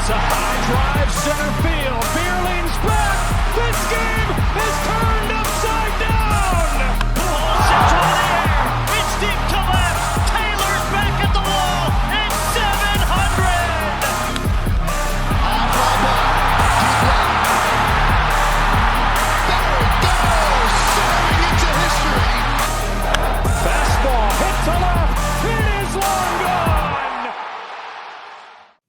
It's a high drive center field. Beer leans back. This game is turned upside down. Pujols into the air. It's deep to left. Taylor's back at the wall. It's 700. On fly ball. Deep left. There it goes. Soaring into history. Fastball hit to left. It is long gone.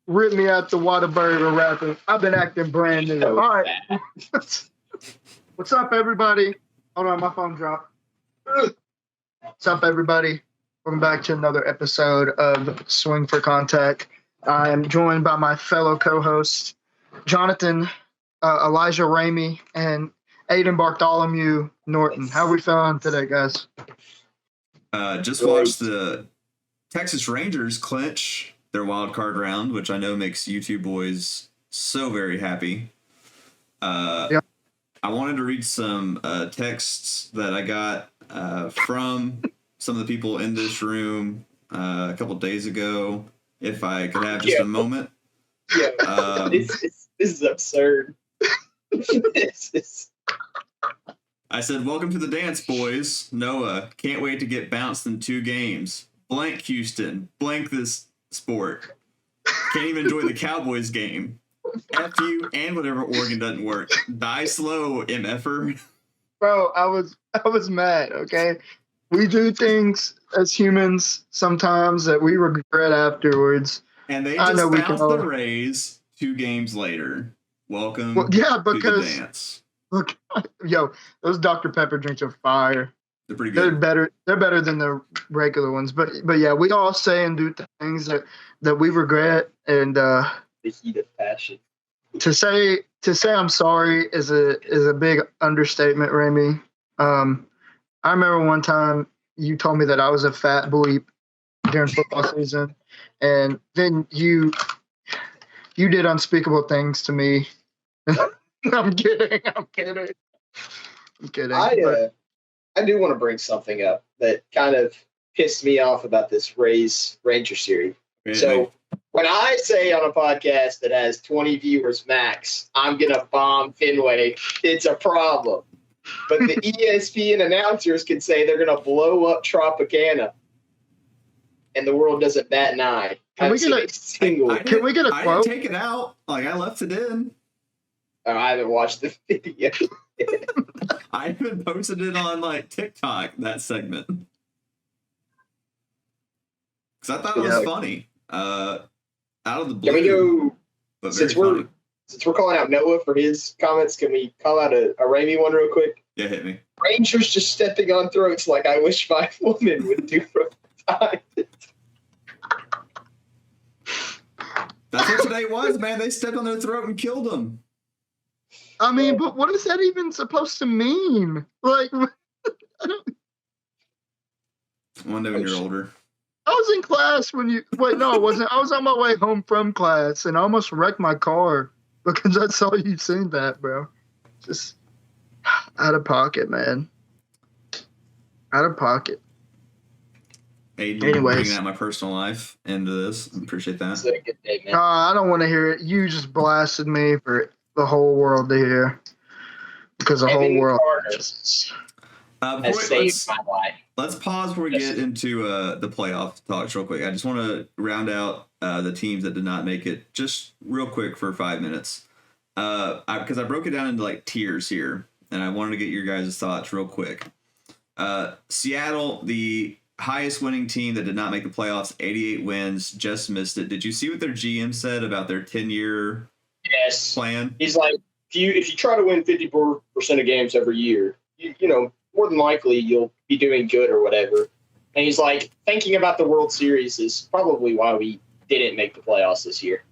Rip me out the Whataburger rapping. I've been acting brand new. All right. What's up, everybody? Hold on, my phone dropped. What's up, everybody? Welcome back to another episode of Swing for Contact. I am joined by my fellow co-hosts, Jonathan, Elijah Ramey, and Aiden Bartholomew Norton. How are we feeling today, guys? Just watched the Texas Rangers clinch their wild card round, which I know makes you two boys so very happy. Yep. I wanted to read some texts that I got from some of the people in this room a couple days ago, if I could have just a moment. Yeah, this is absurd. I said, "Welcome to the dance, boys. Noah, can't wait to get bounced in 2 games. Blank Houston, blank this sport. Can't even enjoy the Cowboys game. F you and whatever Oregon doesn't work. Die slow, MFer." Bro, I was mad, okay? We do things as humans sometimes that we regret afterwards. And they just bounced the Rays 2 games later. Welcome to the dance. Look, yo, those Dr. Pepper drinks are fire. They're pretty good. They're better than the regular ones. But yeah, we all say and do things that we regret, and The heat of passion. to say I'm sorry is a big understatement, Remy. I remember one time you told me that I was a fat bleep during football season, and then you did unspeakable things to me. I'm kidding. I do want to bring something up that kind of pissed me off about this Ranger series. Really? So when I say on a podcast that has 20 viewers max, I'm going to bomb Fenway, it's a problem. But the ESPN announcers can say they're going to blow up Tropicana, and the world doesn't bat an eye. Can we get a quote? I didn't take it out. Like, I left it in. Oh, I haven't watched the video. I even posted it on like TikTok, that segment, because I thought it was funny. Out of the blue. Can we go, but since we're calling out Noah for his comments, can we call out a Ramey one real quick? Yeah, hit me. Rangers just stepping on throats like I wish my woman would do from time. That's what today was, man. They stepped on their throat and killed them. I mean, but what is that even supposed to mean? Like, I don't. One day when you're older. I was in class when you. Wait, no, I wasn't. I was on my way home from class, and I almost wrecked my car because I saw you saying that, bro. Just out of pocket, man. Out of pocket. Aiden, Anyways, bringing out my personal life into this. I appreciate that. It's a good day, man. I don't want to hear it. You just blasted me for the whole world to hear, because the whole world has saved my life. Let's pause before we get into the playoff talks real quick. I just want to round out the teams that did not make it just real quick for 5 minutes, because I broke it down into like tiers here, and I wanted to get your guys' thoughts real quick. Seattle, the highest winning team that did not make the playoffs, 88 wins, just missed it. Did you see what their GM said about their 10-year plan? He's like, if you try to win 54% of games every year, you know, more than likely you'll be doing good or whatever. And he's like, thinking about the World Series is probably why we didn't make the playoffs this year.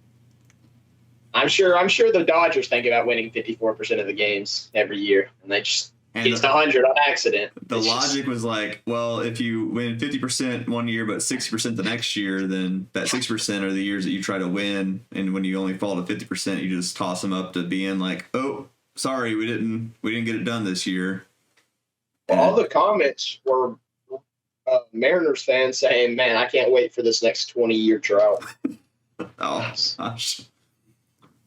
I'm sure the Dodgers think about winning 54% of the games every year, and they just gets to 100 on accident. The logic was like, well, if you win 50% one year but 60% the next year, then that 60% are the years that you try to win, and when you only fall to 50%, you just toss them up to being like, oh, sorry, we didn't get it done this year. Well, all the comments were Mariners fans saying, man, I can't wait for this next 20-year drought. Oh, gosh.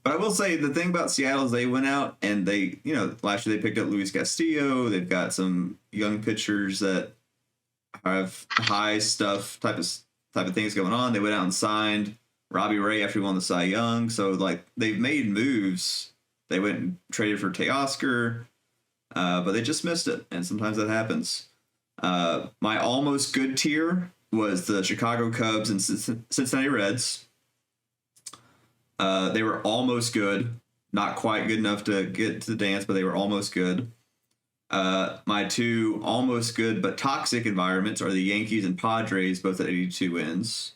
But I will say the thing about Seattle is they went out and they, last year they picked up Luis Castillo. They've got some young pitchers that have high stuff type of things going on. They went out and signed Robbie Ray after he won the Cy Young. So like they've made moves. They went and traded for Teoscar, but they just missed it. And sometimes that happens. My almost good tier was the Chicago Cubs and Cincinnati Reds. They were almost good. Not quite good enough to get to the dance, but they were almost good. My two almost good but toxic environments are the Yankees and Padres, both at 82 wins.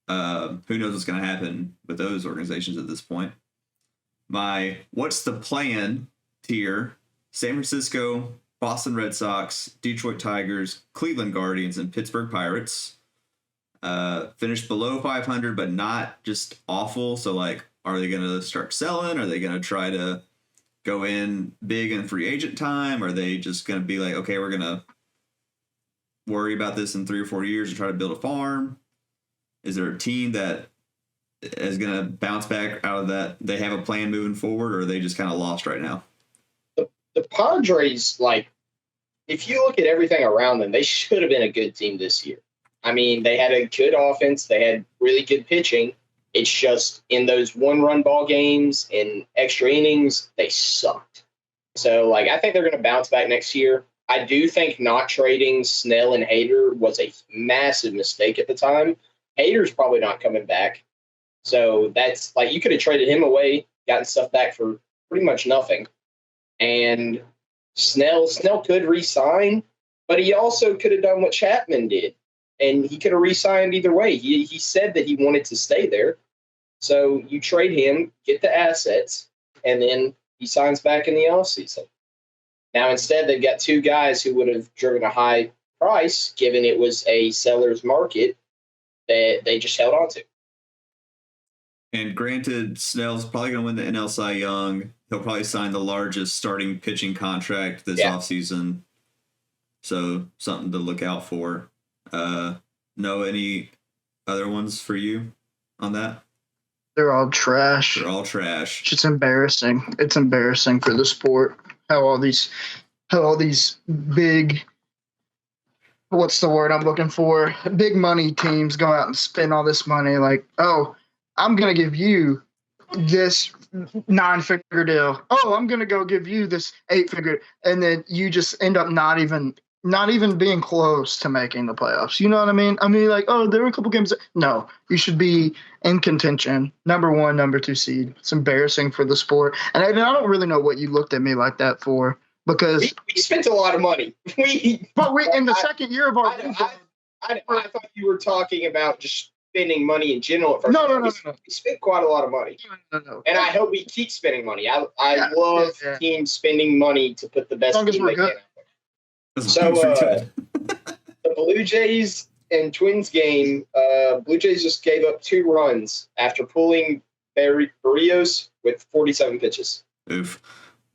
Who knows what's going to happen with those organizations at this point. My what's the plan tier, San Francisco, Boston Red Sox, Detroit Tigers, Cleveland Guardians, and Pittsburgh Pirates. Finished below 500, but not just awful. So, like, are they going to start selling? Are they going to try to go in big in free agent time? Are they just going to be like, okay, we're going to worry about this in 3 or 4 years and try to build a farm? Is there a team that is going to bounce back out of that? They have a plan moving forward, or are they just kind of lost right now? The Padres, like, if you look at everything around them, they should have been a good team this year. I mean, they had a good offense. They had really good pitching. It's just in those one-run ball games and extra innings, they sucked. So, like, I think they're going to bounce back next year. I do think not trading Snell and Hader was a massive mistake at the time. Hader's probably not coming back. So that's, like, you could have traded him away, gotten stuff back for pretty much nothing. And Snell could re-sign, but he also could have done what Chapman did. And he could have re-signed either way. He said that he wanted to stay there. So you trade him, get the assets, and then he signs back in the offseason. Now, instead, they've got two guys who would have driven a high price, given it was a seller's market, that they just held on to. And granted, Snell's probably going to win the NL Cy Young. He'll probably sign the largest starting pitching contract this offseason. So something to look out for. No, any other ones for you on that? They're all trash. They're all trash. It's embarrassing. It's embarrassing for the sport. How all these big, what's the word I'm looking for? Big money teams go out and spend all this money. Like, oh, I'm gonna give you this 9-figure deal. Oh, I'm gonna go give you this 8-figure, and then you just end up not even being close to making the playoffs. You know what I mean? I mean, like, oh, there were a couple games. No, you should be in contention. Number 1, number 2 seed. It's embarrassing for the sport. And I don't really know what you looked at me like that for, because we spent a lot of money. But we in the second year of our I thought you were talking about just spending money in general at first. No. We spent quite a lot of money. No. And I hope we keep spending money. I love teams spending money to put the best team they can out. So the Blue Jays and Twins game, Blue Jays just gave up 2 runs after pulling Barrios with 47 pitches. Oof.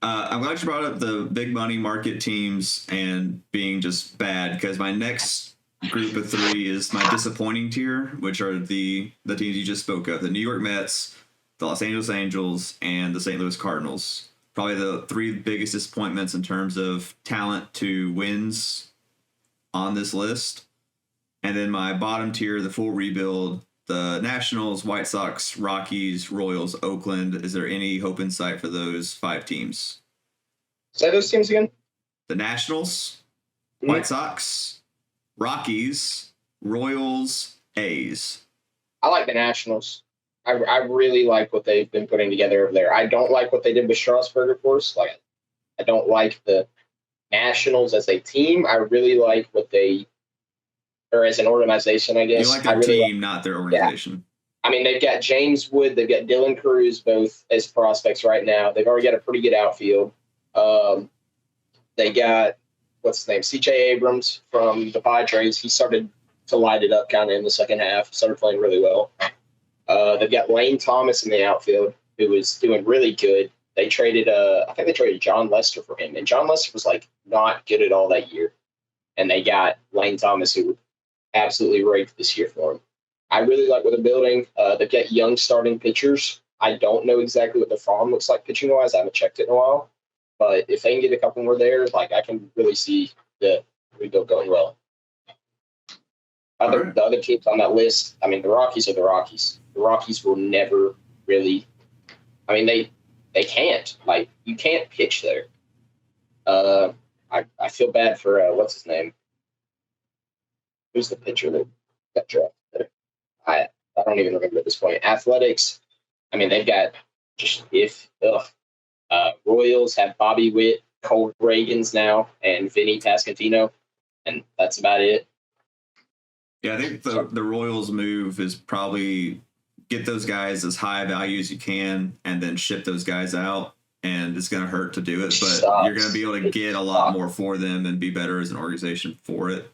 I'm glad you brought up the big money market teams and being just bad, because my next group of 3 is my disappointing tier, which are the teams you just spoke of: the New York Mets, the Los Angeles Angels, and the St. Louis Cardinals. Probably the 3 biggest disappointments in terms of talent to wins on this list. And then my bottom tier, the full rebuild, the Nationals, White Sox, Rockies, Royals, Oakland. Is there any hope in sight for those 5 teams? Say those teams again. The Nationals, White Sox, Rockies, Royals, A's. I like the Nationals. I really like what they've been putting together over there. I don't like what they did with Strasburg, of course. Like, I don't like the Nationals as a team. I really like what they, or as an organization, I guess. You like their team, not their organization. Yeah. I mean, they've got James Wood, they've got Dylan Cruz, both as prospects right now. They've already got a pretty good outfield. They got, what's his name, C.J. Abrams from the Padres. He started to light it up kind of in the second half, started playing really well. They've got Lane Thomas in the outfield, who is doing really good. They traded, I think they traded John Lester for him, and John Lester was like not good at all that year. And they got Lane Thomas, who absolutely raked this year for him. I really like what they're building. They've got young starting pitchers. I don't know exactly what the farm looks like pitching wise. I haven't checked it in a while, but if they can get a couple more there, like I can really see the rebuild going well. Right. The other teams on that list, I mean, the Rockies are the Rockies. The Rockies will never really. I mean, they can't. Like, you can't pitch there. I feel bad for what's his name? Who's the pitcher that got drafted there? I don't even remember at this point. Athletics. I mean, they've got just Royals have Bobby Witt, Cole Reagans now, and Vinny Pascantino, and that's about it. Yeah, I think the Royals move is probably get those guys as high value as you can and then ship those guys out. And it's going to hurt to do it, but you're going to be able to get a lot more for them and be better as an organization for it.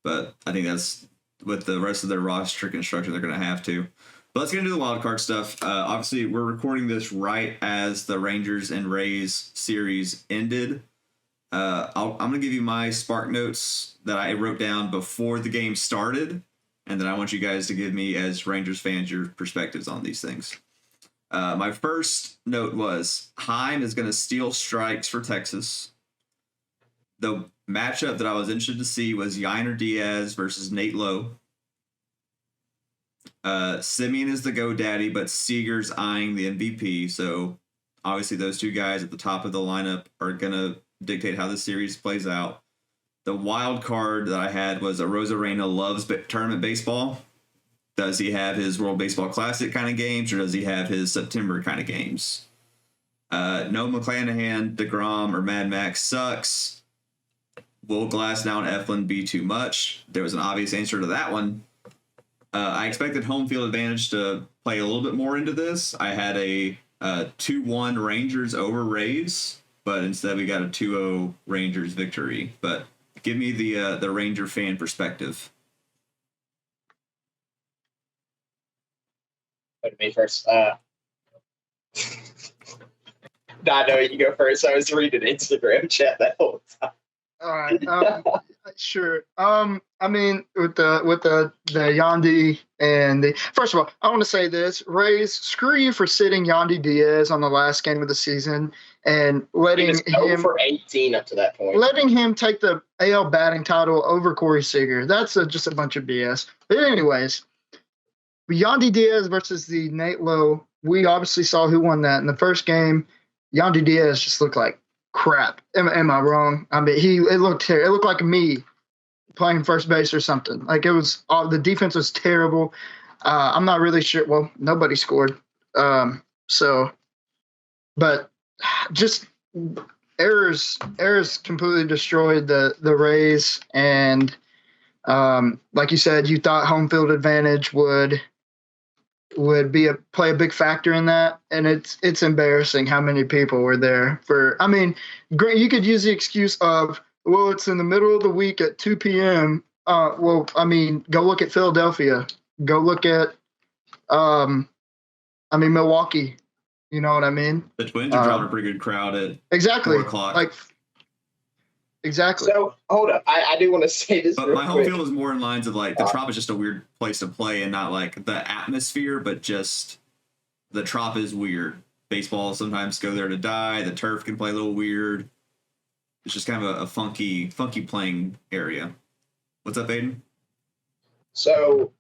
But I think that's with the rest of their roster construction, they're going to have to. But let's get into the wild card stuff. Obviously, we're recording this right as the Rangers and Rays series ended. I'm going to give you my spark notes that I wrote down before the game started, and then I want you guys to give me, as Rangers fans, your perspectives on these things. My first note was Heim is going to steal strikes for Texas. The matchup that I was interested to see was Yainer Diaz versus Nate Lowe. Simeon is the GoDaddy, but Seager's eyeing the MVP. So obviously those two guys at the top of the lineup are going to dictate how the series plays out. The wild card that I had was Arozarena loves tournament baseball. Does he have his World Baseball Classic kind of games, or does he have his September kind of games? No McClanahan, DeGrom, or Mad Max sucks. Will Glasnow and Eflin be too much? There was an obvious answer to that one. I expected home field advantage to play a little bit more into this. I had a 2-1 Rangers over Rays, but instead we got a 2-0 Rangers victory. But give me the Ranger fan perspective. Me first. No, you go first. I was reading Instagram chat that whole time. All right. Sure. I mean, with the Yandy and the first of all, I want to say this: Rays, screw you for sitting Yandy Diaz on the last game of the season and letting him for 18 up to that point, letting him take the AL batting title over Corey Seager. That's just a bunch of BS. But anyways, Yandy Diaz versus the Nate Lowe. We obviously saw who won that in the first game. Yandy Diaz just looked like crap. Am I wrong? I mean, it looked like me playing first base or something. Like, it was the defense was terrible. I'm not really sure. Well, nobody scored. But just errors completely destroyed the Rays. And like you said, you thought home field advantage would play a big factor in that, and it's embarrassing how many people were there for. I mean, great, you could use the excuse of, well, it's in the middle of the week at 2 p.m. Well, I mean, go look at Philadelphia. Go look at, Milwaukee. You know what I mean? The Twins are drawing a pretty good crowd at exactly 4 o'clock. like. Exactly. So hold up, I do want to say this. But my home field is more in lines of like the Trop is just a weird place to play, and not like the atmosphere, but just the Trop is weird. Baseball sometimes go there to die. The turf can play a little weird. It's just kind of a funky playing area. What's up, Aiden? So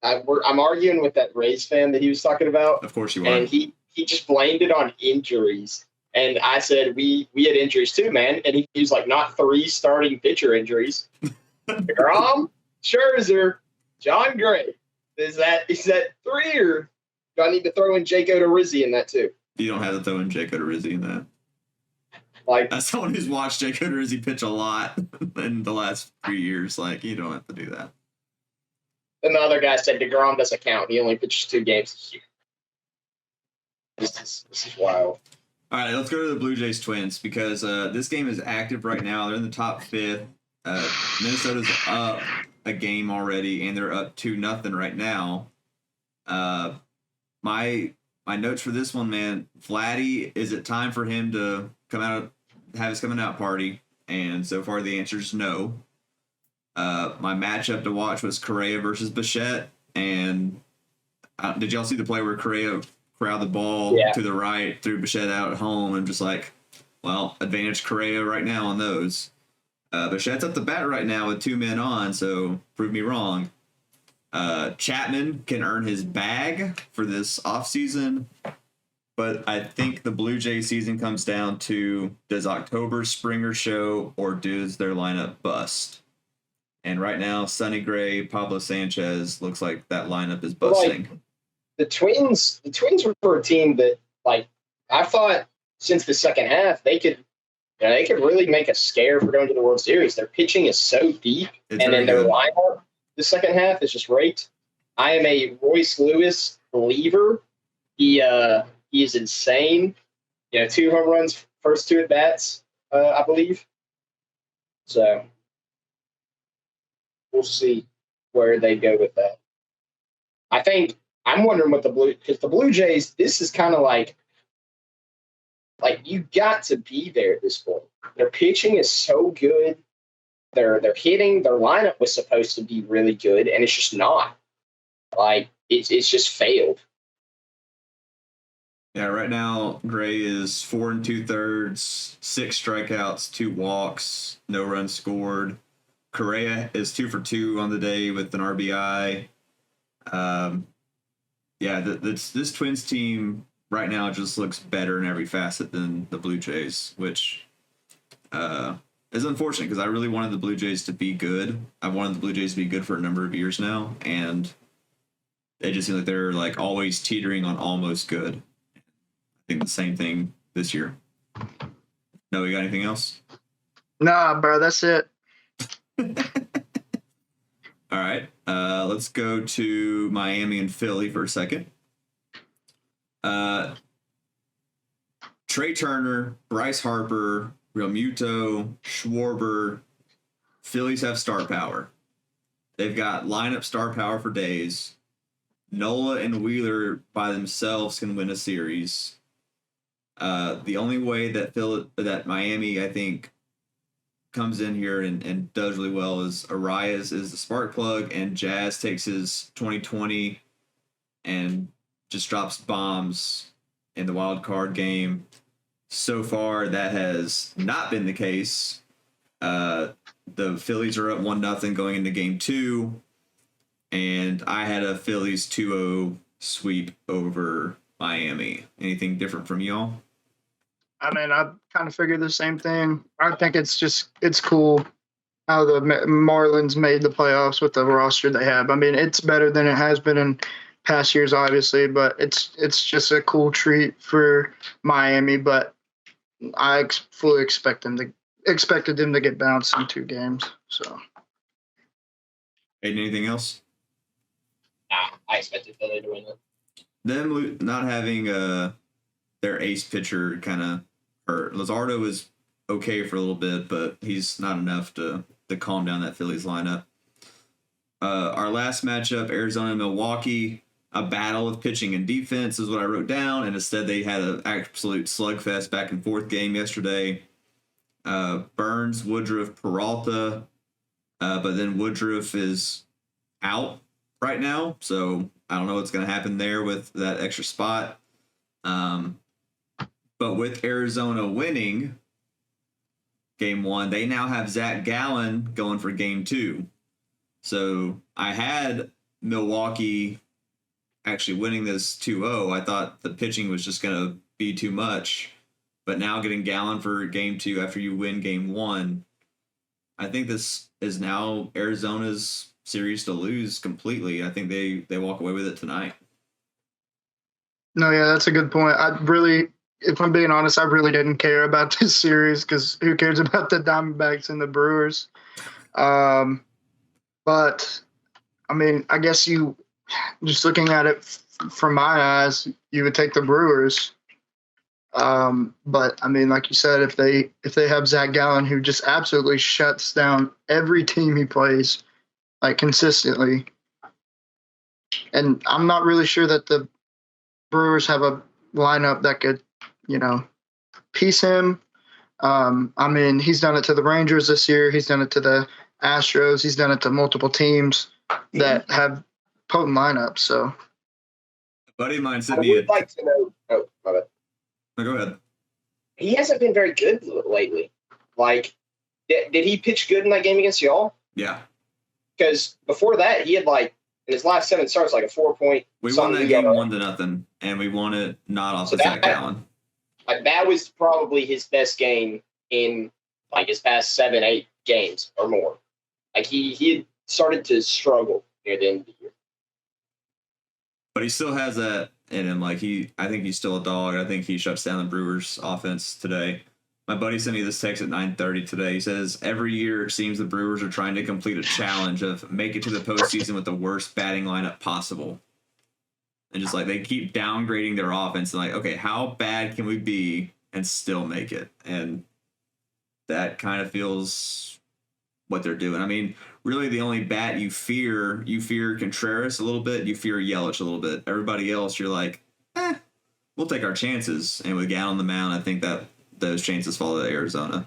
I'm arguing with that Rays fan that he was talking about. Of course you are. And he just blamed it on injuries. And I said, we had injuries too, man. And he was like, not 3 starting pitcher injuries. DeGrom, Scherzer, John Gray. Is that 3, or do I need to throw in Jake Odorizzi in that too? You don't have to throw in Jake Odorizzi in that. Like, as someone who's watched Jake Odorizzi pitch a lot in the last few years, like, you don't have to do that. And the other guy said DeGrom doesn't count. He only pitches 2 games this year. This is wild. All right, let's go to the Blue Jays Twins, because this game is active right now. They're in the top 5th. Minnesota's up a game already, and they're up 2-0 right now. My notes for this one, man, Vladdy, is it time for him to have his coming out party? And so far the answer is no. My matchup to watch was Correa versus Bichette, and did y'all see the play where Correa crowd the ball to the right, threw Bichette out at home, and just like, well, advantage Correa right now on those. Bichette's up the bat right now with 2 men on, so prove me wrong. Chapman can earn his bag for this offseason, but I think the Blue Jays season comes down to, does October Springer show or does their lineup bust? And right now, Sonny Gray, Pablo Sanchez, looks like that lineup is busting. Like, the Twins were a team that, like, I thought since the second half they could really make a scare for going to the World Series. Their pitching is so deep, and then their lineup the second half is just great. I am a Royce Lewis believer. He is insane. 2 home runs, first 2 at bats, I believe. So we'll see where they go with that. I'm wondering what because the Blue Jays, this is kind of like you got to be there at this point. Their pitching is so good. They're hitting. Their lineup was supposed to be really good, and it's just not. Like, it's just failed. Yeah, right now Gray is 4 2/3, 6 strikeouts, 2 walks, no runs scored. Correa is 2 for 2 on the day with an RBI. This Twins team right now just looks better in every facet than the Blue Jays, which is unfortunate because I really wanted the Blue Jays to be good. I've wanted the Blue Jays to be good for a number of years now, and they just seem like they're like always teetering on almost good. I think the same thing this year. No, you got anything else? Nah, bro, that's it. All right, let's go to Miami and Philly for a second. Trey Turner, Bryce Harper, Realmuto, Schwarber. Phillies have star power. They've got lineup star power for days. Nola and Wheeler by themselves can win a series. The only way that Miami, I think, comes in here and does really well is Arias is the spark plug, and Jazz takes his 2020 and just drops bombs in the wild card game. So far, that has not been the case. The Phillies are up 1-0 going into game 2, and I had a Phillies 2-0 sweep over Miami. Anything different from y'all? I mean, I kind of figured the same thing. I think it's cool how the Marlins made the playoffs with the roster they have. I mean, it's better than it has been in past years, obviously, but it's just a cool treat for Miami. But I fully expected them to get bounced in 2 games. So, Anything else? Nah, I expected Philly to win it. Them not having their ace pitcher kind of hurt. Luzardo was okay for a little bit, but he's not enough to calm down that Phillies lineup. Our last matchup, Arizona and Milwaukee, a battle of pitching and defense is what I wrote down, and instead they had an absolute slugfest back and forth game yesterday. Burns, Woodruff, Peralta, but then Woodruff is out right now, so I don't know what's going to happen there with that extra spot. But with Arizona winning game 1, they now have Zach Gallen going for game 2. So I had Milwaukee actually winning this 2-0. I thought the pitching was just going to be too much. But now getting Gallen for game 2 after you win game 1, I think this is now Arizona's series to lose completely. I think they walk away with it tonight. No, yeah, that's a good point. If I'm being honest, I really didn't care about this series because who cares about the Diamondbacks and the Brewers? But, I mean, I guess just looking at it from my eyes, you would take the Brewers. But, I mean, like you said, if they have Zach Gallen, who just absolutely shuts down every team he plays, like, consistently, and I'm not really sure that the Brewers have a lineup that could, piece him. I mean, he's done it to the Rangers this year. He's done it to the Astros. He's done it to multiple teams that have potent lineups. So, buddy of mine I sent me would like to know. Oh, my bad. No, go ahead. He hasn't been very good lately. Like, did he pitch good in that game against y'all? Yeah. Because before that, he had like in his last 7 starts like a 4-point. We won that game 1-0, and we won it not off of Zach Gallen. Like, that was probably his best game in like his past 7-8 games or more. Like he had started to struggle near the end of the year. But he still has that in him. Like I think he's still a dog. I think he shuts down the Brewers offense today. My buddy sent me this text at 9:30 today. He says, every year it seems the Brewers are trying to complete a challenge of make it to the postseason with the worst batting lineup possible. And just like they keep downgrading their offense and like, okay, how bad can we be and still make it? And that kind of feels what they're doing. I mean, really the only bat you fear Contreras a little bit, you fear Yelich a little bit. Everybody else, you're like, we'll take our chances. And with Gallen on the mound, I think that those chances fall to Arizona.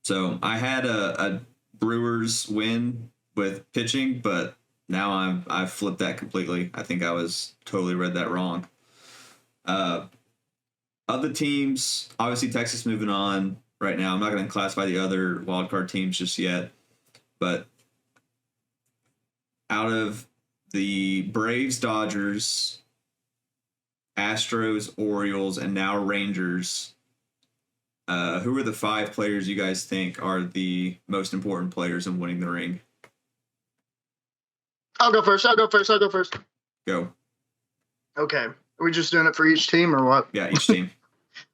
So I had a Brewers win with pitching, but now I've flipped that completely. I think I was totally read that wrong. Other teams, obviously Texas moving on right now. I'm not going to classify the other wildcard teams just yet, but out of the Braves, Dodgers, Astros, Orioles, and now Rangers, who are the 5 players you guys think are the most important players in winning the ring? I'll go first. Go. Okay. Are we just doing it for each team or what? Yeah, each team.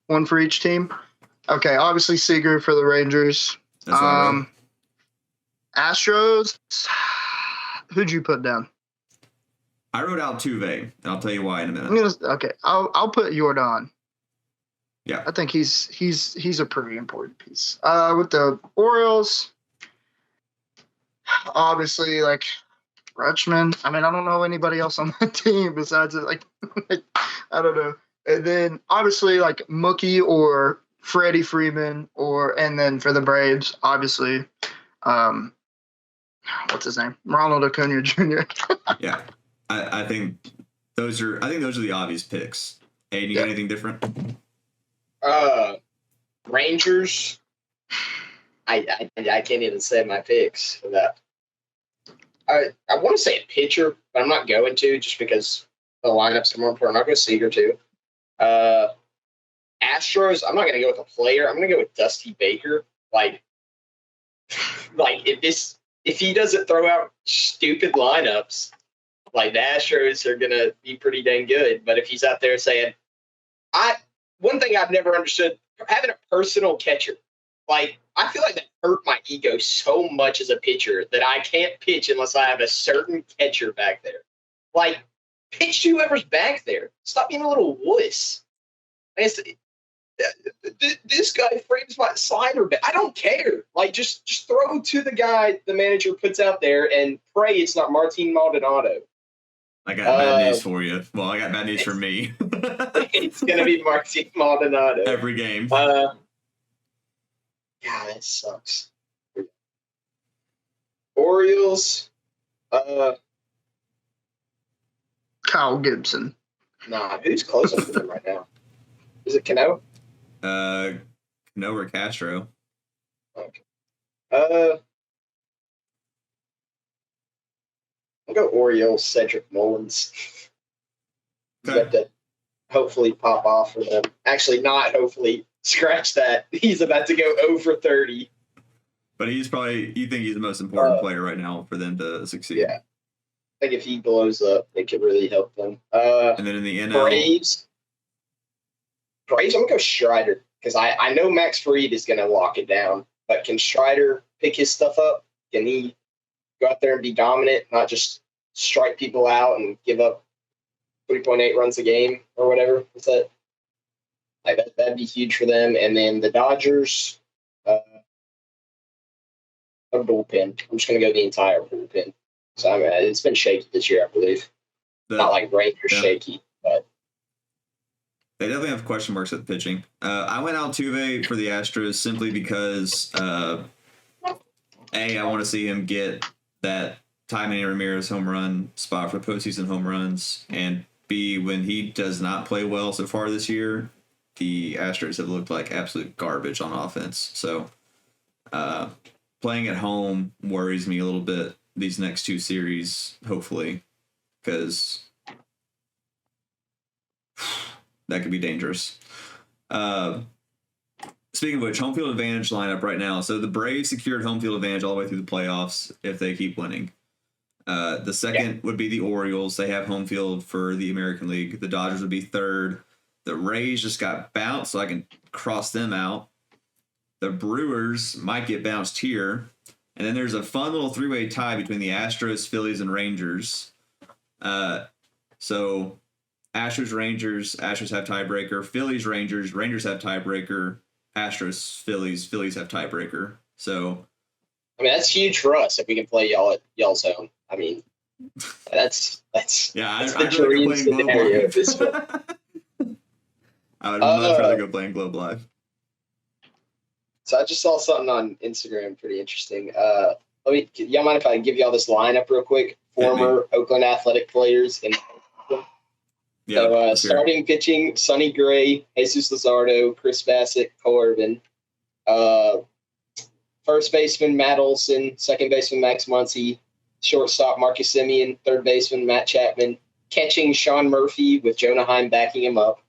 One for each team? Okay, obviously Seager for the Rangers. That's what I wrote. Astros, who'd you put down? I wrote Altuve, and I'll tell you why in a minute. I'll put Jordan. Yeah. I think he's a pretty important piece. With the Orioles, obviously, like, Rutschman. I mean, I don't know anybody else on that team besides it. Like, I don't know. And then obviously like Mookie or Freddie Freeman, and then for the Braves, obviously, what's his name? Ronald Acuna Jr. Yeah, I think those are the obvious picks. Hey, you got anything different? Rangers. I can't even say my picks for that. I want to say a pitcher, but I'm not going to just because the lineups are more important. I'll go Seager too. Astros, I'm not going to go with a player. I'm going to go with Dusty Baker. Like if he doesn't throw out stupid lineups, like the Astros are going to be pretty dang good. But if he's out there saying, one thing I've never understood, having a personal catcher, like I feel like that hurt my ego so much as a pitcher that I can't pitch unless I have a certain catcher back there. Like, pitch to whoever's back there. Stop being a little wuss. This guy frames my slider back. I don't care. Like, just throw to the guy the manager puts out there and pray it's not Martin Maldonado. I got bad news for you. Well, I got bad news for me. It's going to be Martin Maldonado. Every game. Yeah, that sucks. Orioles. Kyle Gibson. Nah, who's closing for them right now? Is it Cano? Cano or Castro. Okay. I'll go Orioles, Cedric Mullins. He's got to hopefully pop off for them. Actually, not hopefully. Scratch that. He's about to go over 30. But you think he's the most important player right now for them to succeed. Yeah. I think if he blows up, it could really help them. And then in the NL. Braves, I'm going to go Strider because I know Max Fried is going to lock it down. But can Strider pick his stuff up? Can he go out there and be dominant, not just strike people out and give up 3.8 runs a game or whatever? What's that? Like that'd be huge for them. And then the Dodgers, a bullpen. I'm just going to go the entire bullpen. So it's been shaky this year, I believe. Not like Rangers shaky, but they definitely have question marks at pitching. I went Altuve for the Astros simply because I want to see him get that Ty Manny Ramirez home run spot for postseason home runs, and B, when he does not play well so far this year, the Astros have looked like absolute garbage on offense. So playing at home worries me a little bit these next two series, hopefully, because that could be dangerous. Speaking of which, home field advantage lineup right now. So the Braves secured home field advantage all the way through the playoffs if they keep winning. The second would be the Orioles. They have home field for the American League. The Dodgers would be third. The Rays just got bounced, so I can cross them out. The Brewers might get bounced here. And then there's a fun little three-way tie between the Astros, Phillies, and Rangers. So Astros, Rangers, Astros have tiebreaker. Phillies, Rangers, Rangers have tiebreaker. Astros, Phillies have tiebreaker. So, I mean, that's huge for us if we can play y'all at y'all's home. I mean, that's yeah. that's I'd the rather go dream play in Globe scenario Live. at this point. I would much rather go play in Globe Live. So I just saw something on Instagram pretty interesting. Y'all mind if I give y'all this lineup real quick? Former Oakland Athletic players in. Yeah. Starting pitching: Sonny Gray, Jesus Luzardo, Chris Bassett, Cole Irvin. First baseman Matt Olson, second baseman Max Muncy, shortstop Marcus Semien, third baseman Matt Chapman, catching Sean Murphy with Jonah Heim backing him up.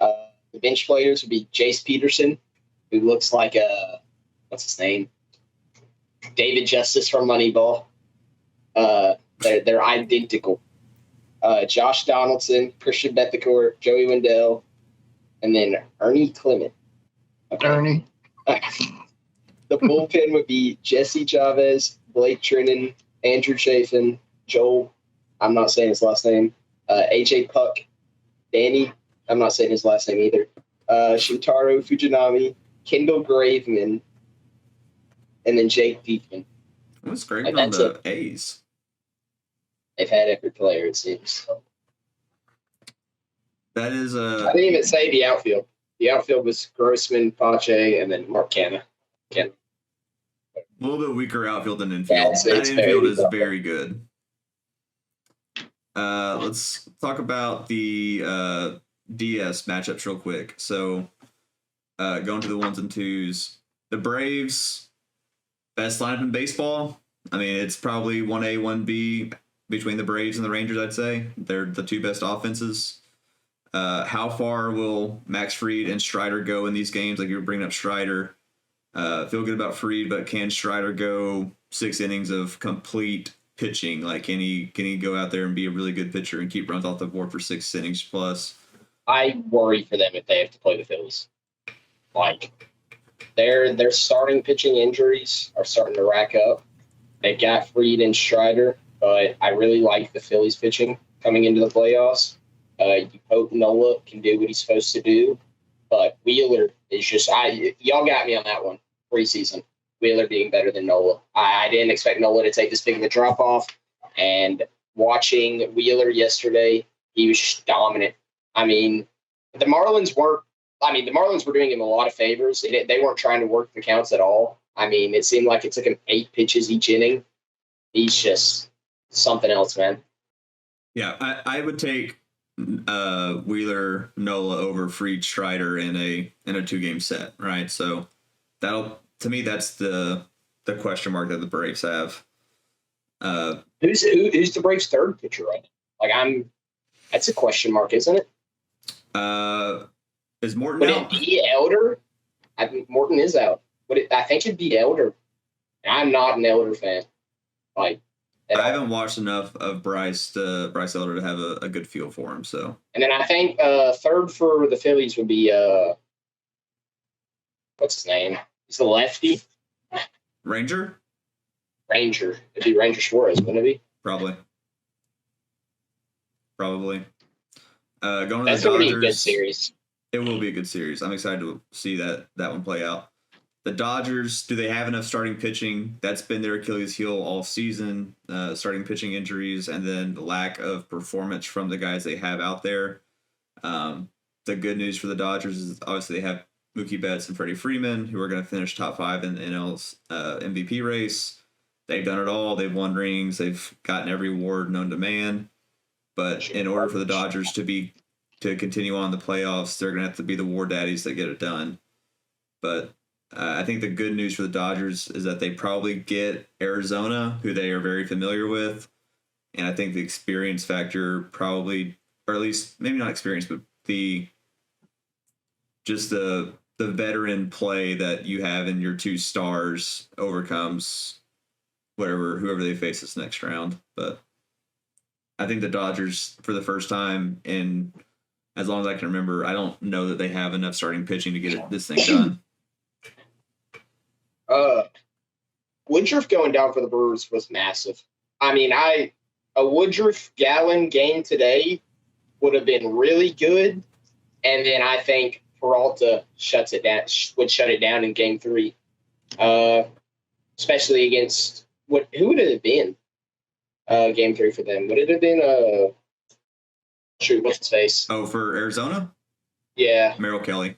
The bench players would be Jace Peterson, who looks like what's his name? David Justice from Moneyball. They're identical. Josh Donaldson, Christian Bethencourt, Joey Wendell, and then Ernie Clement. Okay. Ernie. The bullpen would be Jesse Chavez, Blake Trinan, Andrew Chafin, Joel, I'm not saying his last name, AJ Puck, Danny, I'm not saying his last name either, Shintaro Fujinami, Kendall Graveman, and then Jake Diekman. What's great on the A's? They've had every player, it seems. That is I didn't even say the outfield. The outfield was Grossman, Pache, and then Mark Canna. A little bit weaker outfield than infield. Yeah, that infield is very good. Let's talk about the DS matchups real quick. So going to the ones and twos. The Braves, best lineup in baseball. I mean, it's probably 1A, 1B between the Braves and the Rangers, I'd say. They're the two best offenses. How far will Max Fried and Strider go in these games? Like you were bringing up Strider. Feel good about Fried, but can Strider go 6 innings of complete pitching? Like, can he go out there and be a really good pitcher and keep runs off the board for 6 innings plus? I worry for them if they have to play the Phillies. Like, their starting pitching injuries are starting to rack up. They've got Fried and Strider, but I really like the Phillies pitching coming into the playoffs. You hope Nola can do what he's supposed to do, but Wheeler is just y'all got me on that one preseason. Wheeler being better than Nola. I didn't expect Nola to take this big of a drop off, and watching Wheeler yesterday, he was just dominant. I mean, the Marlins were doing him a lot of favors. They weren't trying to work the counts at all. I mean, it seemed like it took him 8 pitches each inning. He's just something else, man. Yeah, I would take Wheeler Nola over Fried Strider in a 2-game set, right? So to me that's the question mark that the Braves have. Who's the Braves' third pitcher right now? Like that's a question mark, isn't it? Is Morton Would out? it be Elder? I think Morton is out. I think it'd be Elder. I'm not an Elder fan. Like, I haven't watched enough of Bryce Elder to have a good feel for him. So, and then I think third for the Phillies would be what's his name? He's the lefty. Ranger. It'd be Ranger Suarez, wouldn't it be? Probably. Going to That's the Dodgers. That's going to be a good series. It will be a good series. I'm excited to see that one play out. The Dodgers, do they have enough starting pitching? That's been their Achilles heel all season, starting pitching injuries, and then the lack of performance from the guys they have out there. The good news for the Dodgers is obviously they have Mookie Betts and Freddie Freeman, who are going to finish top 5 in the NL's MVP race. they've done it all. They've won rings. They've gotten every award known to man. But in order for the Dodgers to continue on the playoffs, they're going to have to be the war daddies that get it done. But I think the good news for the Dodgers is that they probably get Arizona, who they are very familiar with. And I think the experience factor probably, or at least maybe not experience, but the veteran play that you have in your two stars overcomes whoever they face this next round. But I think the Dodgers, for the first time in as long as I can remember, I don't know that they have enough starting pitching to get this thing done. Woodruff going down for the Brewers was massive. I mean, a Woodruff Gallen game today would have been really good, and then I think Peralta would shut it down in Game 3, especially against who would it have been? Game 3 for them. Would it have been what's his face? Oh, for Arizona? Yeah, Merrill Kelly.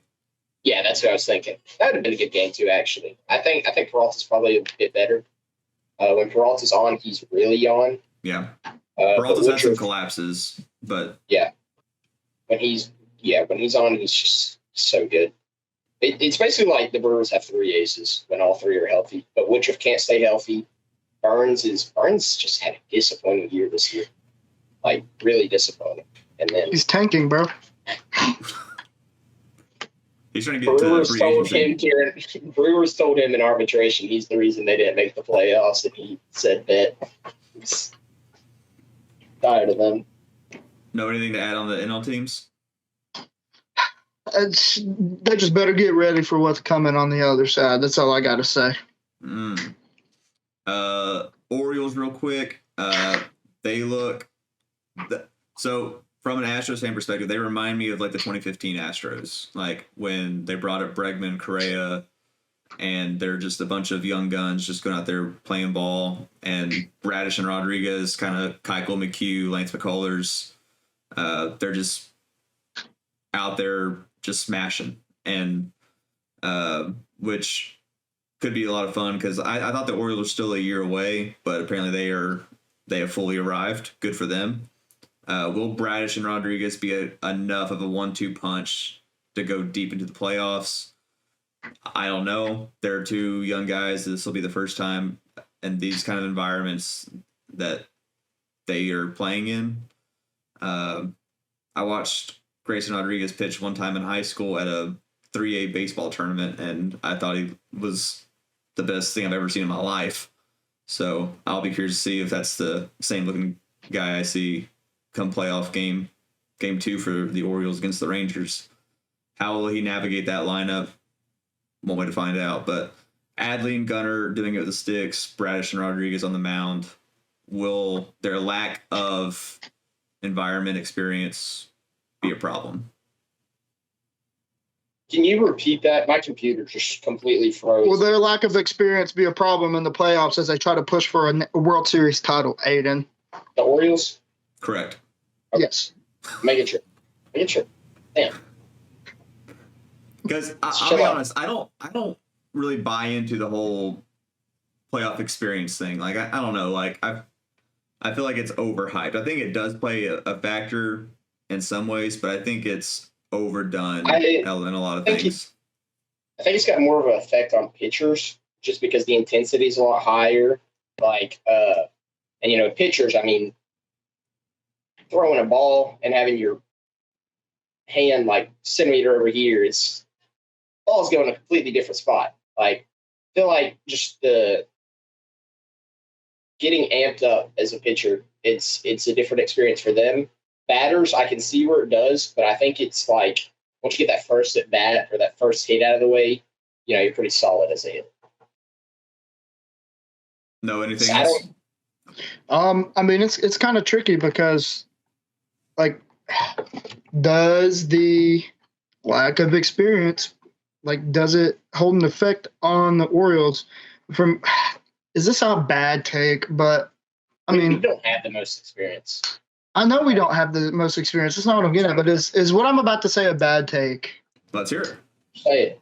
Yeah, that's what I was thinking. That would have been a good game too, actually. I think Peralta's probably a bit better. When Peralta's on, he's really on. Yeah. Peralta's had some collapses, but yeah. When he's on, he's just so good. It's basically like the Brewers have three aces when all three are healthy, but Woodruff can't stay healthy. Burns just had a disappointing year this year, like really disappointing. And then he's tanking, bro. He's trying to get to free agency. Brewers told him in arbitration he's the reason they didn't make the playoffs, and he said that. He's tired of them. No, anything to add on the NL teams? They just better get ready for what's coming on the other side. That's all I got to say. Orioles, real quick. They look so. From an Astros fan perspective, they remind me of like the 2015 Astros, like when they brought up Bregman, Correa, and they're just a bunch of young guns just going out there playing ball. And Radish and Rodriguez, kind of Keuchel, McHugh, Lance McCullers, they're just out there just smashing, and which could be a lot of fun because I thought the Orioles were still a year away, but apparently they have fully arrived. Good for them. Will Bradish and Rodriguez be enough of a 1-2 punch to go deep into the playoffs? I don't know. They're two young guys. This will be the first time in these kind of environments that they are playing in. I watched Grayson Rodriguez pitch one time in high school at a 3A baseball tournament, and I thought he was the best thing I've ever seen in my life. So I'll be curious to see if that's the same looking guy I see come playoff game 2 for the Orioles against the Rangers. How will he navigate that lineup? One way to find out. But Adley and Gunnar doing it with the sticks, Bradish and Rodriguez on the mound. Will their lack of environment experience be a problem? Can you repeat that? My computer just completely froze. Will their lack of experience be a problem in the playoffs as they try to push for a World Series title, Aiden? The Orioles? Correct. Okay. Yes. Make it sure. Damn. Because I'll be honest, I don't really buy into the whole playoff experience thing. Like I don't know. Like I feel like it's overhyped. I think it does play a factor in some ways, but I think it's overdone in a lot of things. I think it's got more of an effect on pitchers just because the intensity is a lot higher. Like and pitchers, I mean, throwing a ball and having your hand like centimeter over here, ball's going a completely different spot. Like, I feel like just the getting amped up as a pitcher, it's a different experience for them. Batters, I can see where it does, but I think it's like once you get that first at bat or that first hit out of the way, you're pretty solid as a hitter. No, anything else? I mean, it's kind of tricky because, like, does the lack of experience, does it hold an effect on the Orioles? Is this a bad take? But I mean, we don't have the most experience. I know we don't have the most experience. That's not what I'm getting at. But is what I'm about to say a bad take? Let's hear it. Say it.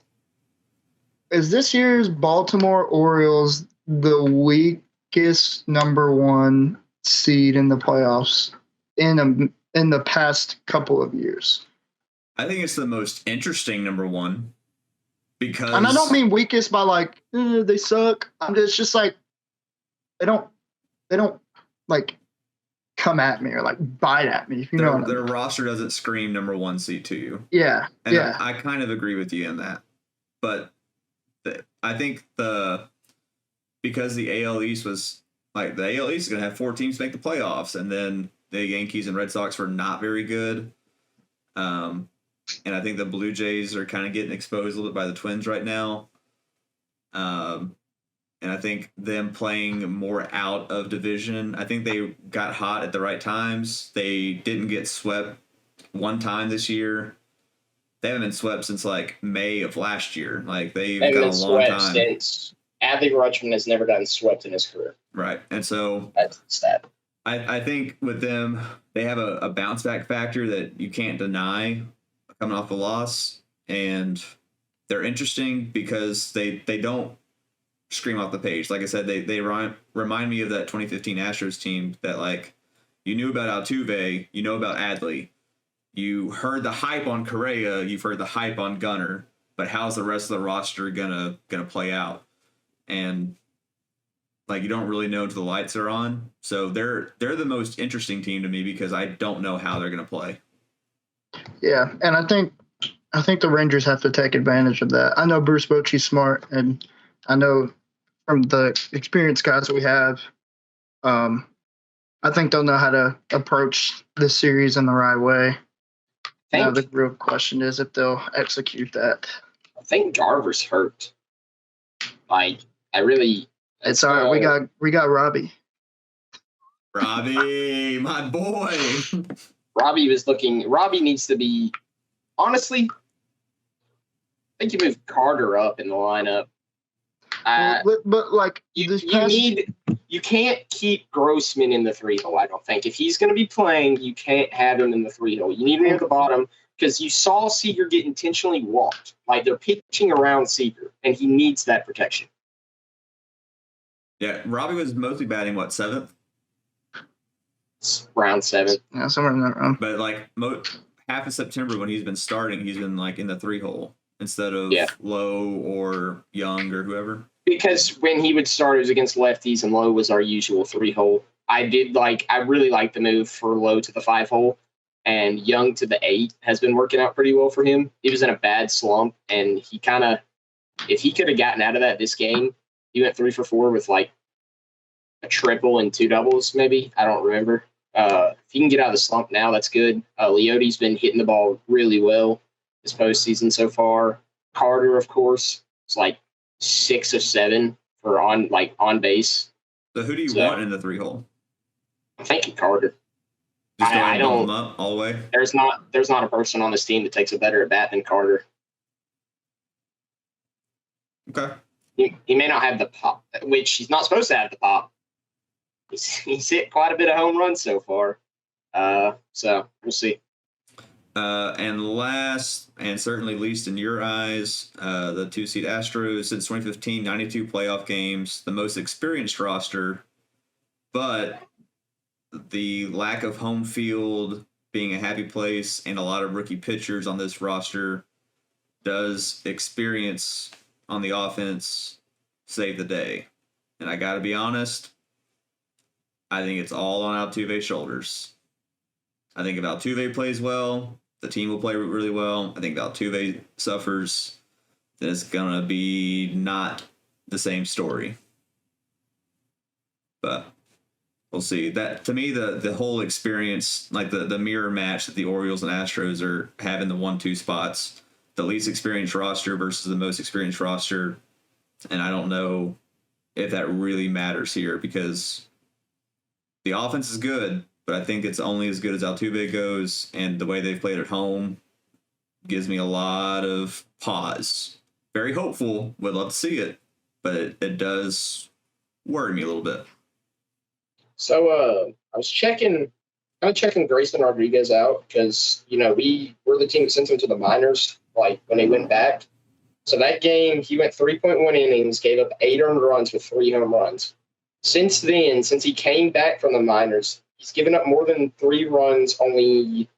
Is this year's Baltimore Orioles the weak weakest number one seed in the playoffs in the past couple of years. I think it's the most interesting number one because, and I don't mean weakest by like they suck. It's just like they don't like come at me or like bite at me. If you know what I mean. Their roster doesn't scream number one seed to you. Yeah, and yeah. I kind of agree with you in that, but I think because the AL East was like the AL East is going to have 4 teams make the playoffs, and then the Yankees and Red Sox were not very good. And I think the Blue Jays are kind of getting exposed a little bit by the Twins right now. And I think them playing more out of division, I think they got hot at the right times. They didn't get swept one time this year. They haven't been swept since like May of last year. Like they've got a long time. Since Adley Rutschman has never gotten swept in his career. Right. And so that's the stat. I think with them, they have a bounce back factor that you can't deny coming off a loss. And they're interesting because they don't scream off the page. Like I said, they remind me of that 2015 Astros team that, like, you knew about Altuve, you know about Adley. You heard the hype on Correa, you've heard the hype on Gunnar, but how's the rest of the roster gonna play out? And like you don't really know until the lights are on. So they're the most interesting team to me because I don't know how they're gonna play. Yeah, and I think the Rangers have to take advantage of that. I know Bruce Bochy's smart, and I know from the experienced guys that we have, I think they'll know how to approach this series in the right way. Now the real question is if they'll execute that. I think Garver's hurt. Like, it's all right. We got Robbie. Robbie, my boy. Robbie needs to be, honestly, I think you move Carter up in the lineup. But like you can't keep Grossman in the 3-hole. I don't think if he's going to be playing, you can't have him in the 3-hole. You need him at the bottom because you saw Seager get intentionally walked. Like they're pitching around Seager, and he needs that protection. Yeah, Robbie was mostly batting what, 7th? Round 7. Yeah, somewhere in that round. But like half of September when he's been starting, he's been like in the 3-hole instead of Lowe or Young or whoever. Because when he would start, it was against lefties, and Lowe was our usual 3-hole. I really like the move for Lowe to the 5-hole, and Young to the 8 has been working out pretty well for him. He was in a bad slump, and he kind of, if he could have gotten out of that this game, he went 3 for 4 with like a triple and 2 doubles, maybe. I don't remember. If he can get out of the slump now, that's good. Leote's been hitting the ball really well this postseason so far. Carter, of course, is like 6 of 7 for on base. So who do you want in the 3-hole? I'm thinking Carter. I don't up all the way. There's not a person on this team that takes a better at bat than Carter. Okay. He may not have the pop, which he's not supposed to have the pop. He's hit quite a bit of home runs so far. So we'll see. And last, and certainly least in your eyes, the 2-seed Astros since 2015, 92 playoff games, the most experienced roster, but the lack of home field being a happy place and a lot of rookie pitchers on this roster does experience on the offense save the day. And I got to be honest, I think it's all on Altuve's shoulders. I think if Altuve plays well, the team will play really well. I think if Altuve suffers, then it's going to be not the same story. But we'll see. That, to me, the whole experience, like the mirror match that the Orioles and Astros are having the 1-2 spots, the least experienced roster versus the most experienced roster. And I don't know if that really matters here because the offense is good, but I think it's only as good as Altuve goes, and the way they've played at home gives me a lot of pause. Very hopeful, would love to see it, but it does worry me a little bit. So I was checking Grayson Rodriguez out because, we were the team that sent him to the minors, like when they went back. So that game, he went 3.1 innings, gave up 8 earned runs with 3 home runs. Since then, since he came back from the minors, he's given up more than 3 runs, only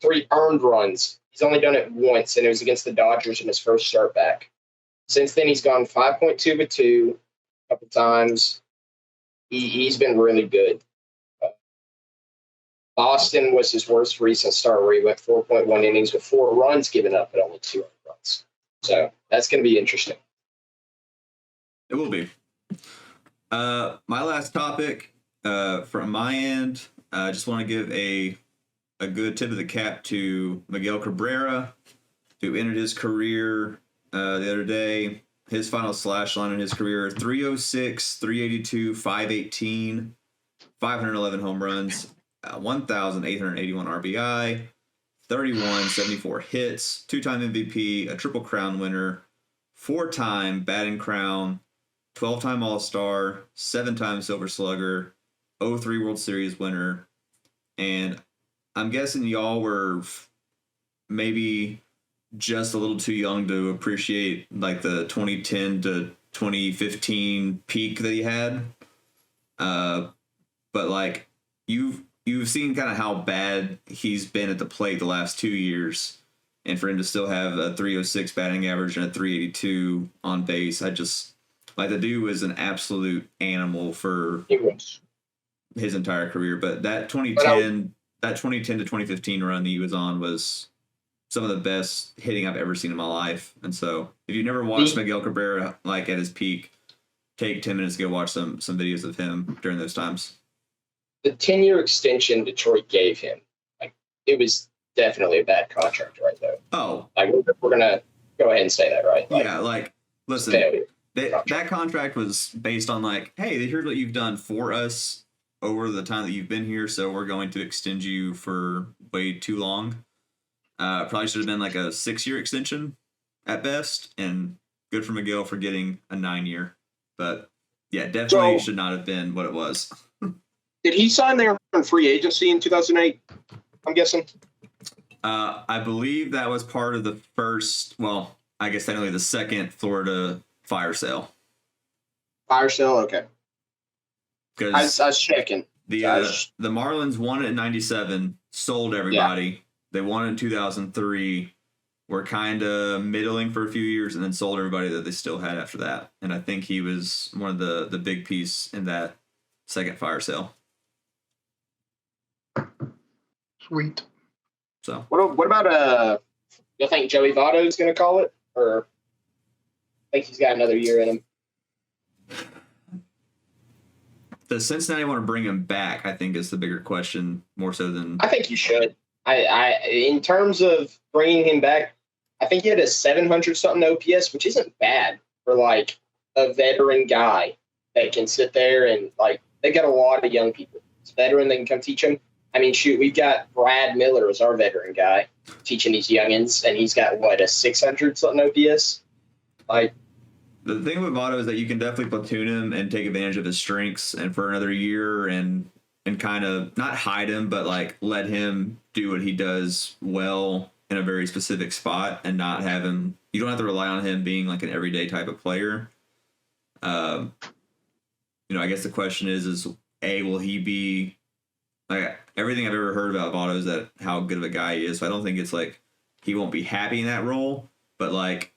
3 earned runs. He's only done it once, and it was against the Dodgers in his first start back. Since then, he's gone 5.2 with 2 a couple times. He's been really good. Boston was his worst recent start, where he went 4.1 innings with 4 runs given up, but only 2 runs. So that's going to be interesting. It will be. My last topic from my end, I just want to give a good tip of the cap to Miguel Cabrera, who ended his career the other day. His final slash line in his career, 306, 382, 518, 511 home runs, 1,881 RBI, 74 hits, 2-time MVP, a Triple Crown winner, 4-time batting crown, 12-time All-Star, 7-time Silver Slugger, 03 World Series winner, and I'm guessing y'all were maybe just a little too young to appreciate like the 2010 to 2015 peak that he had. But like you've seen kind of how bad he's been at the plate the last 2 years, and for him to still have a 306 batting average and a 382 on base, I just like the dude was an absolute animal for his entire career. But that 2010 to 2015 run that he was on was some of the best hitting I've ever seen in my life. And so if you've never watched Miguel Cabrera like at his peak, take 10 minutes to go watch some videos of him during those times. The 10-year extension Detroit gave him, like, it was definitely a bad contract, right, though. Oh. Like, we're going to go ahead and say that, right? Like, yeah, like, listen, that contract was based on, like, hey, here's what you've done for us over the time that you've been here, so we're going to extend you for way too long. Probably should have been like a 6-year extension at best, and good for Miguel for getting a 9-year. But, yeah, definitely should not have been what it was. Did he sign there on free agency in 2008, I'm guessing? I believe that was part of the first, well, I guess technically the second Florida fire sale. Fire sale? Okay. I was checking. The Marlins won it in 97, sold everybody. Yeah. They won it in 2003, were kind of middling for a few years, and then sold everybody that they still had after that. And I think he was one of the big piece in that second fire sale. Sweet. So what about you think Joey Votto is going to call it, or I think he's got another year in him? Does Cincinnati want to bring him back? I think is the bigger question, more so than I think you should. I in terms of bringing him back, I think he had a 700 something OPS, which isn't bad for like a veteran guy that can sit there and like they got a lot of young people. It's a veteran that can come teach him. I mean, shoot, we've got Brad Miller as our veteran guy teaching these youngins, and he's got, what, a 600-something OPS? Like, the thing with Votto is that you can definitely platoon him and take advantage of his strengths and for another year and kind of not hide him, but, like, let him do what he does well in a very specific spot and not have him – you don't have to rely on him being, like, an everyday type of player. I guess the question is A, will he be – like everything I've ever heard about Votto is that how good of a guy he is. So I don't think it's like he won't be happy in that role, but like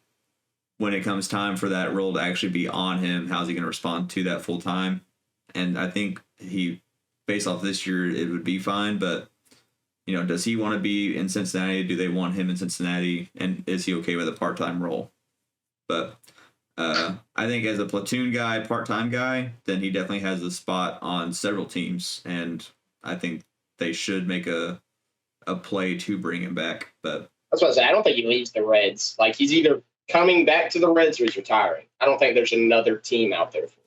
when it comes time for that role to actually be on him, how's he going to respond to that full time? And I think based off this year, it would be fine. But does he want to be in Cincinnati? Do they want him in Cincinnati? And is he okay with a part-time role? But I think as a platoon guy, part-time guy, then he definitely has a spot on several teams, and I think they should make a play to bring him back. But that's what I say. I don't think he leaves the Reds. Like, he's either coming back to the Reds or he's retiring. I don't think there's another team out there for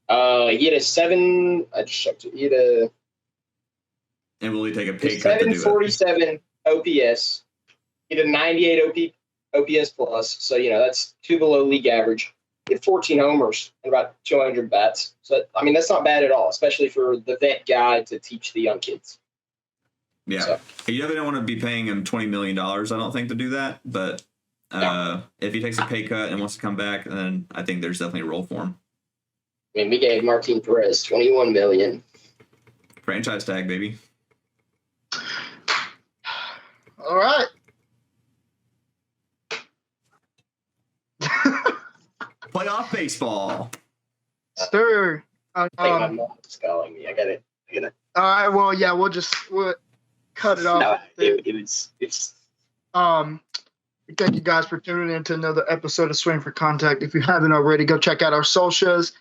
him. He had a 7. I just checked it. He had a. And will he take a pay cut to do it? 747 OPS. He had a 98 OPS plus. So that's 2 below league average. He had 14 homers and about 200 bats. So, I mean, that's not bad at all, especially for the vet guy to teach the young kids. Yeah. So. You definitely don't want to be paying him $20 million, I don't think, to do that. But if he takes a pay cut and wants to come back, then I think there's definitely a role for him. I mean, we gave Martin Perez $21 million. Franchise tag, baby. All right. Playoff baseball. Sir. I think my mom's calling me. I gotta. All right. Well, yeah, we'll cut it off. No, it's. Thank you guys for tuning in to another episode of Swing for Contact. If you haven't already, go check out our socials.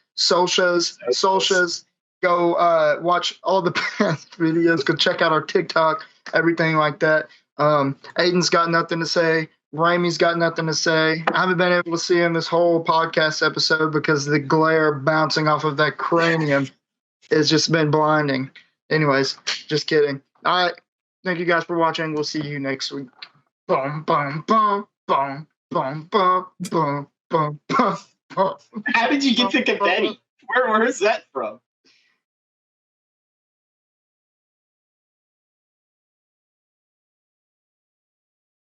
Go watch all the past videos. Go check out our TikTok, everything like that. Aiden's got nothing to say. Ramey's got nothing to say. I haven't been able to see him this whole podcast episode because the glare bouncing off of that cranium has just been blinding. Anyways, just kidding. All right. Thank you guys for watching. We'll see you next week. Boom, boom, boom, boom, boom, boom, boom, boom, boom, boom. How did you get to confetti? Where is that from?